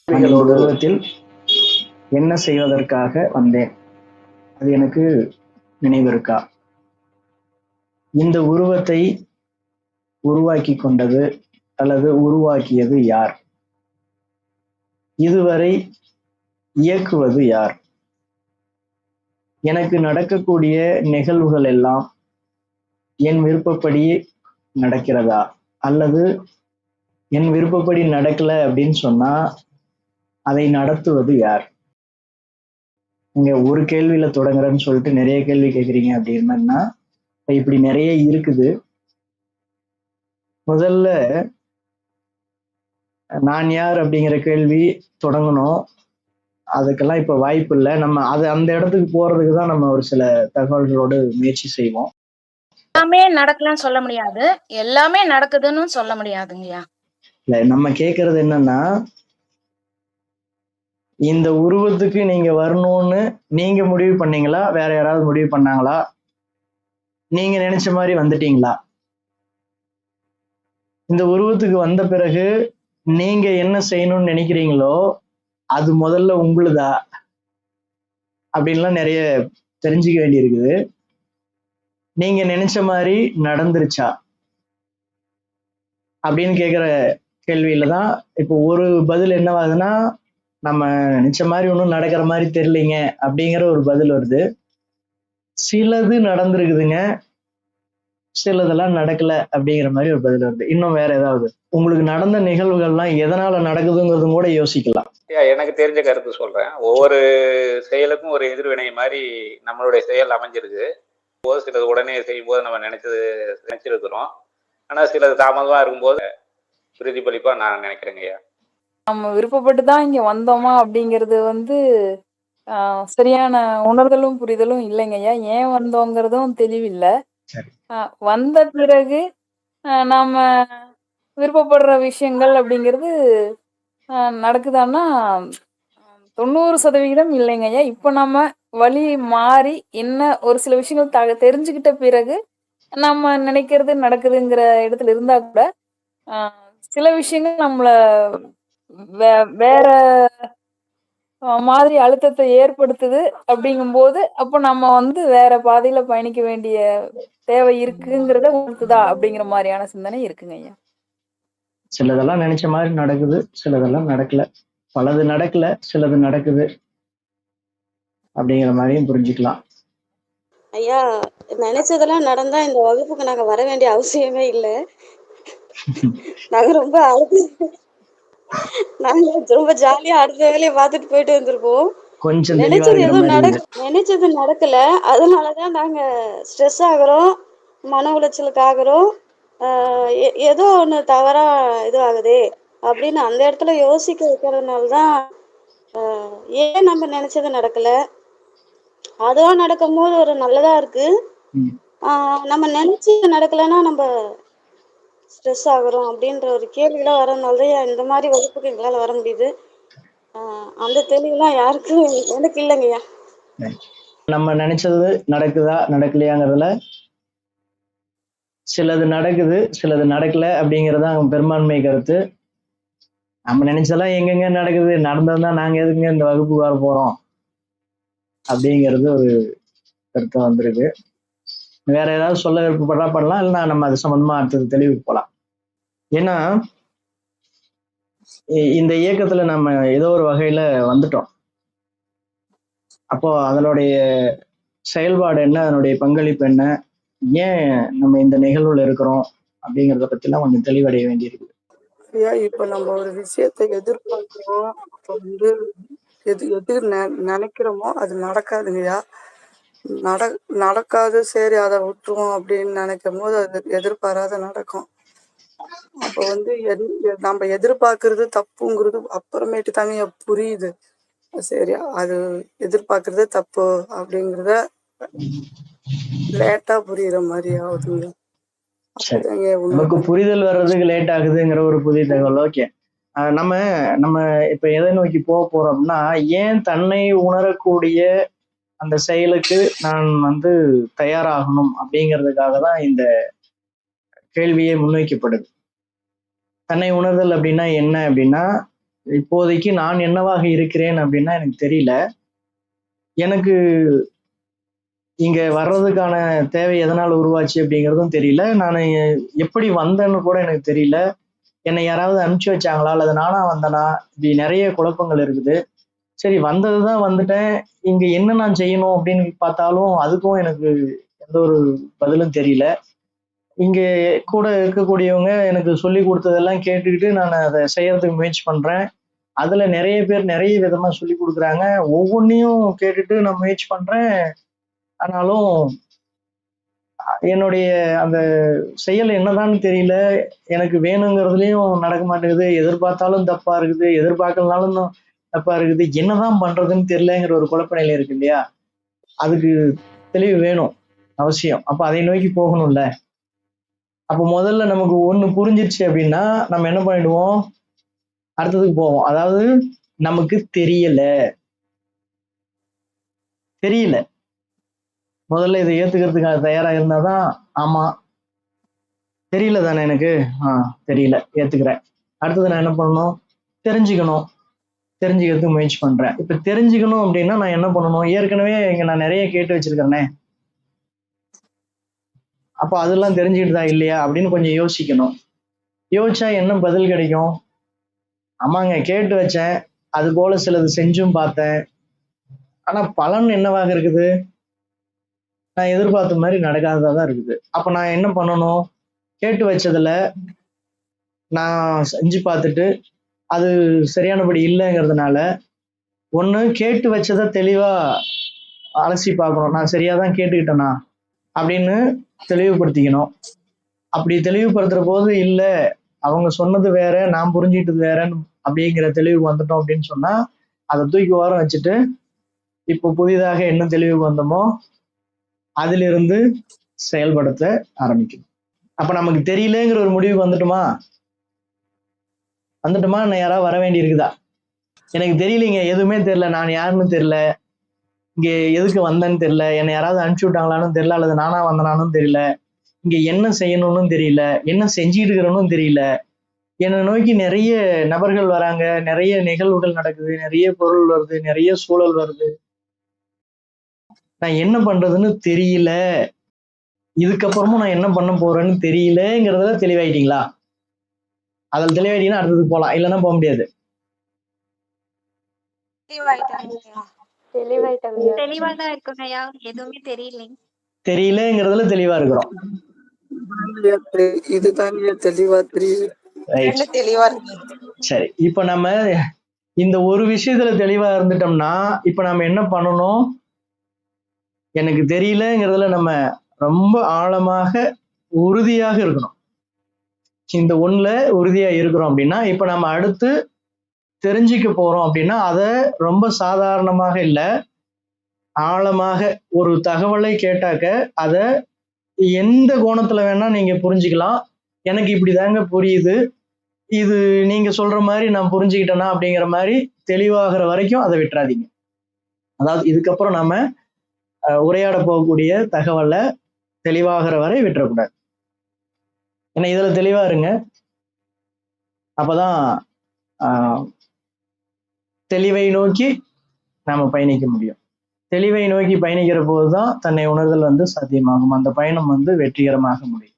நான் இந்த உருவத்தில் என்ன செய்வதற்காக வந்தேன், அது எனக்கு நினைவிருக்கா? இந்த உருவத்தை உருவாக்கி கொண்டது அல்லது உருவாக்கியது யார்? இதுவரை இயக்குவது யார்? எனக்கு நடக்கக்கூடிய நிகழ்வுகள் எல்லாம் என் விருப்பப்படி நடக்கிறதா, அல்லது என் விருப்பப்படி நடக்கல அப்படின்னு சொன்னா அதை நடத்துவது யார்? நீங்க ஒரு கேள்வியில தொடங்குறேன்னு சொல்லிட்டு நிறைய கேள்வி கேட்குறீங்க அப்படின்னா இப்படி நிறைய இருக்குது. முதல்ல நான் யார் அப்படிங்கிற கேள்வி தொடங்கணும். அதுக்கெல்லாம் இப்ப வாய்ப்பு இல்லை. நம்ம அந்த இடத்துக்கு போறதுக்கு தான் நம்ம ஒரு சில தகவல்களோடு முயற்சி செய்வோம். எல்லாமே நடக்கலன்னு சொல்ல முடியாது, எல்லாமே நடக்குதுன்னு சொல்ல முடியாதுங்கய்யா. இல்ல, நம்ம கேட்கறது என்னன்னா, இந்த உருவத்துக்கு நீங்க வரணும்னு நீங்க முடிவு பண்ணீங்களா, வேற யாராவது முடிவு பண்ணாங்களா, நீங்க நினைச்ச மாதிரி வந்துட்டீங்களா? இந்த உருவத்துக்கு வந்த பிறகு நீங்க என்ன செய்யணும்னு நினைக்கிறீங்களோ அது முதல்ல உங்களுதா அப்படின்லாம் நிறைய தெரிஞ்சுக்க வேண்டி இருக்குது. நீங்க நினைச்ச மாதிரி நடந்துருச்சா அப்படின்னு கேட்கிற கேள்வியில தான் இப்போ ஒரு பதில் என்னவாகுதுன்னா, நம்ம நினைச்ச மாதிரி ஒன்றும் நடக்கிற மாதிரி தெரியலைங்க அப்படிங்கிற ஒரு பதில் வருது. சிலது நடந்திருக்குதுங்க, சிலதெல்லாம் நடக்கல அப்படிங்கிற மாதிரி ஒரு பதில் வருது. இன்னும் வேற ஏதாவது உங்களுக்கு நடந்த நிகழ்வுகள்லாம் எதனால நடக்குதுங்கிறதும் கூட யோசிக்கலாம். எனக்கு தெரிஞ்ச கருத்து சொல்றேன். ஒவ்வொரு செயலுக்கும் ஒரு எதிர்வினை மாதிரி நம்மளுடைய செயல் அமைஞ்சிருக்கு. சிலது உடனே செய்யும் போது நம்ம நினைச்சிருக்கிறோம். ஆனா சிலது தாமதமா இருக்கும்போது பிரதிபலிப்பா நான் நினைக்கிறேங்கய்யா. நம்ம விருப்பப்பட்டு தான் இங்க வந்தோமா அப்படிங்கிறது சரியான உணர்தலும் புரிதலும் இல்லைங்கய்யா. ஏன் வந்தோங்கிறதும் தெளிவில்லை. வந்த பிறகு நாம விருப்பப்படுற விஷயங்கள் அப்படிங்கிறது நடக்குதான்னா 90% இல்லைங்கய்யா. இப்ப நம்ம வழி மாறி என்ன ஒரு சில விஷயங்கள் தெரிஞ்சுக்கிட்ட பிறகு நம்ம நினைக்கிறது நடக்குதுங்கிற இடத்துல இருந்தா கூட சில விஷயங்கள் நம்மள வேற மாதிரி அழுத்தத்தை ஏற்படுத்துது. அப்படிங்கும்போது அப்போ நம்ம வேற பாதையில பயணிக்க வேண்டிய தேவை இருக்குங்கிறத உணர்த்துதா அப்படிங்கிற மாதிரியான சிந்தனை இருக்குங்க ஐயா. சிலதெல்லாம் நினைச்ச மாதிரி நடக்குது, சிலதெல்லாம் நடக்கல. பலது நடக்கல, சிலது நடக்குது அப்படிங்கிற மாதிரியும் புரிஞ்சுக்கலாம். ஐயா, நினைச்சதெல்லாம் நடந்தா இந்த வகுப்புக்கு நாங்க வர வேண்டிய அவசியமே இல்லை. நாங்க ரொம்ப ரொம்ப ஜாலியா அடுத்த வேலையை பார்த்துட்டு போயிட்டு வந்திருப்போம். கொஞ்சம் நினைச்சது நடக்கல, அதனாலதான் நாங்க ஸ்ட்ரெஸ் ஆகுறோம், மன உளைச்சலுக்கு ஆகுறோம். ஏதோ ஒண்ணு தவறா இது ஆகுதே அப்படின்னு அந்த இடத்துல யோசிக்க வைக்கிறதுனாலதான் ஏன் நம்ம நினைச்சது நடக்கல, அதுவா நடக்கும் போது ஒரு நல்லதா இருக்கு. நம்ம நினைச்சது நடக்கலைன்னா நம்ம ஸ்ட்ரெஸ் ஆகுறோம் அப்படின்ற ஒரு கேள்வியெல்லாம் வரதுனாலதான் இந்த மாதிரி வகுப்புக்கு எங்களால வர முடியுது. அந்த தெளிவுலாம் யாருக்கும் எனக்கு இல்லைங்கய்யா. நம்ம நினைச்சது நடக்குதா நடக்கலையாங்கிறதுல சிலது நடக்குது, சிலது நடக்கல அப்படிங்கறதா பெரும்பான்மை கருத்து. நம்ம நினைச்சதெல்லாம் எங்கெங்க நடக்குது, நடந்ததுன்னா நாங்க எதுங்க இந்த வகுப்புக்கு வர போறோம் அப்படிங்கிறது ஒரு கருத்து வந்திருக்கு. வேற ஏதாவது சொல்ல விருப்பப்படா பண்ணலாம், இல்லைன்னா நம்ம அது சம்பந்தமா அடுத்தது தெளிவுக்கு போகலாம். ஏன்னா இந்த இயக்கத்துல நம்ம ஏதோ ஒரு வகையில வந்துட்டோம். அப்போ அதனுடைய செயல்பாடு என்ன, அதனுடைய பங்களிப்பு என்ன, ஏன் நம்ம இந்த நிகழ்வுல இருக்கிறோம் அப்படிங்கிறத பத்தி எல்லாம் கொஞ்சம் தெளிவடைய வேண்டியிருக்கு. ஐயா, இப்ப நம்ம ஒரு விஷயத்தை எதிர்பார்க்கிறோம், அப்ப எதிர் நினைக்கிறோமோ அது நடக்காதுங்கய்யா. நடக்காது, சரி அதை விட்டுருவோம் அப்படின்னு நினைக்கும் போது அது எதிர்பாராத நடக்கும். அப்ப நம்ம எதிர்பார்க்கறது தப்புங்கிறது அப்புறமேட்டு தாங்க புரியுது. சரி, அது எதிர்பார்க்கறது தப்பு அப்படிங்கிறத லேட்டா புரியுற மாதிரி ஆகுதுங்க. நமக்கு புரிதல் வர்றதுக்கு லேட் ஆகுதுங்கிற ஒரு புதிய தகவல். ஓகே, நம்ம இப்ப எதை நோக்கி போக போறோம் அப்படின்னா, ஏன் தன்னை உணரக்கூடிய அந்த செயலுக்கு நான் தயாராகணும் அப்படிங்கிறதுக்காக தான் இந்த கேள்வியே முன்வைக்கப்படுது. தன்னை உணர்தல் அப்படின்னா என்ன அப்படின்னா, இப்போதைக்கு நான் என்னவாக இருக்கிறேன் அப்படின்னா எனக்கு தெரியல. எனக்கு இங்க வர்றதுக்கான தேவை எதனால உருவாச்சு அப்படிங்கிறதும் தெரியல. நான் எப்படி வந்தேன்னு கூட எனக்கு தெரியல. என்னை யாராவது அனுப்பிச்சு வச்சாங்களா அல்லது நானா வந்தேனா? இப்படி நிறைய குழப்பங்கள் இருக்குது. சரி, வந்ததுதான் வந்துட்டேன். இங்க என்ன நான் செய்யணும் அப்படின்னு பார்த்தாலும் அதுக்கும் எனக்கு எந்த ஒரு பதிலும் தெரியல. இங்க கூட இருக்கக்கூடியவங்க எனக்கு சொல்லி கொடுத்ததெல்லாம் கேட்டுக்கிட்டு நான் அதை செய்யறதுக்கு முயற்சி பண்றேன். அதுல நிறைய பேர் நிறைய விதமா சொல்லி கொடுக்குறாங்க. ஒவ்வொன்றையும் கேட்டுட்டு நான் முயற்சி பண்றேன். ஆனாலும் என்னுடைய அந்த செயல் என்னதான்னு தெரியல. எனக்கு வேணுங்கிறதுலயும் நடக்க மாட்டேங்குது. எதிர்பார்த்தாலும் தப்பா இருக்குது, எதிர்பார்க்கலனாலும் தப்பா இருக்குது. என்னதான் பண்றதுன்னு தெரியலங்கிற ஒரு குழப்ப நிலை இருக்கு இல்லையா? அதுக்கு தெளிவு வேணும், அவசியம். அப்ப அதை நோக்கி போகணும்ல. அப்ப முதல்ல நமக்கு ஒண்ணு புரிஞ்சிருச்சு அப்படின்னா நம்ம என்ன பண்ணிடுவோம், அடுத்ததுக்கு போவோம். அதாவது நமக்கு தெரியல முதல்ல இதை ஏத்துக்கிறதுக்காக தயாரா இருந்தாதான், ஆமா தெரியல தானே எனக்கு, தெரியல, ஏத்துக்கிறேன். அடுத்தது நான் என்ன பண்ணணும், தெரிஞ்சுக்கிறதுக்கு முயற்சி பண்றேன். இப்ப தெரிஞ்சுக்கணும் அப்படின்னா நான் என்ன பண்ணணும், ஏற்கனவே இங்க நான் நிறைய கேட்டு வச்சிருக்கிறேனே, அப்ப அதெல்லாம் தெரிஞ்சுக்கிட்டுதா இல்லையா அப்படின்னு கொஞ்சம் யோசிக்கணும். யோசிச்சா என்ன பதில் கிடைக்கும், ஆமாங்க கேட்டு வச்சேன், அது போல சிலது செஞ்சும் பார்த்தேன், ஆனா பலன் என்னவாக இருக்குது, நான் எதிர்பார்த்த மாதிரி நடக்காததான் இருக்குது. அப்ப நான் என்ன பண்ணணும், கேட்டு வச்சதுல நான் செஞ்சு பார்த்துட்டு அது சரியானபடி இல்லைங்கிறதுனால ஒண்ணு கேட்டு வச்சதை தெளிவா அலசி பார்க்கணும். நான் சரியாதான் கேட்டுக்கிட்டேனா அப்படின்னு தெளிவுபடுத்திக்கணும். அப்படி தெளிவுபடுத்துற போது இல்ல அவங்க சொன்னது வேற, நான் புரிஞ்சுக்கிட்டது வேறன்னு அப்படிங்கிற தெளிவு வந்துட்டோம் அப்படின்னு சொன்னா அதை தூக்கி ஓரம் வச்சுட்டு இப்போ புதிதாக என்ன தெளிவுக்கு வந்தோமோ அதிலிருந்து செயல்படுத்த ஆரம்பிக்கணும். அப்ப நமக்கு தெரியலங்கிற ஒரு முடிவுக்கு வந்துட்டுமா யாராவது வர வேண்டி இருக்குதா? எனக்கு தெரியலீங்க, எதுவுமே தெரியல, நான் யாருன்னு தெரியல, இங்க எதுக்கு வந்தேன்னு தெரியல, என்னை யாராவது அனுப்பிச்சு விட்டாங்களான்னு தெரியல, அல்லது நானா வந்தனானும் தெரியல, இங்க என்ன செய்யணும்னு தெரியல, என்ன செஞ்சுட்டு இருக்கிறனும் தெரியல, என்னை நோக்கி நிறைய நபர்கள் வராங்க, நிறைய நிகழ்வுகள் நடக்குது, நிறைய பொருள் வருது, நிறைய சூழல் வருது, நான் என்ன பண்றதுன்னு தெரியல, இதுக்கப்புறமும் நான் என்ன பண்ண போறேன்னு தெரியலங்கிறதுல தெளிவாயிட்டீங்களா? அதில் தெளிவாயிட்டீங்கன்னா அடுத்ததுக்கு போகலாம், இல்லைன்னா போக முடியாது. தெளிவாதான் இருக்குங்கய்யா, எதுவுமே தெரியலங்கிறதுல தெளிவா இருக்கிறோம். இதுதான் தெளிவா தெரியுது. சரி, இப்ப நம்ம இந்த ஒரு விஷயத்துல தெளிவா இருந்துட்டோம்னா இப்ப நம்ம என்ன பண்ணணும், எனக்கு தெரியலங்கிறதுல நம்ம ரொம்ப ஆழமாக உறுதியாக இருக்கணும். இந்த ஒண்ணுல உறுதியா இருக்கிறோம் அப்படின்னா இப்ப நம்ம அடுத்து தெரிஞ்சுக்க போறோம் அப்படின்னா அதை ரொம்ப சாதாரணமாக இல்ல, ஆழமாக ஒரு தகவலை கேட்டாக்க அதை எந்த கோணத்துல வேணா நீங்க புரிஞ்சுக்கலாம். எனக்கு இப்படிதாங்க புரியுது, இது நீங்க சொல்ற மாதிரி நான் புரிஞ்சுக்கிட்டேனா அப்படிங்கிற மாதிரி தெளிவாகிற வரைக்கும் அதை விட்டுறாதீங்க. அதாவது இதுக்கப்புறம் நம்ம உரையாட போகக்கூடிய தகவலை தெளிவாகிற வரை விட்டுறக்கூடாது. ஏன்னா இதுல தெளிவா இருங்க, அப்பதான் தெளிவை நோக்கி நாம பயணிக்க முடியும். தெளிவை நோக்கி பயணிக்கிற போதுதான் தன்னை உணர்தல் சாத்தியமாகும். அந்த பயணம் வெற்றிகரமாக முடியும்.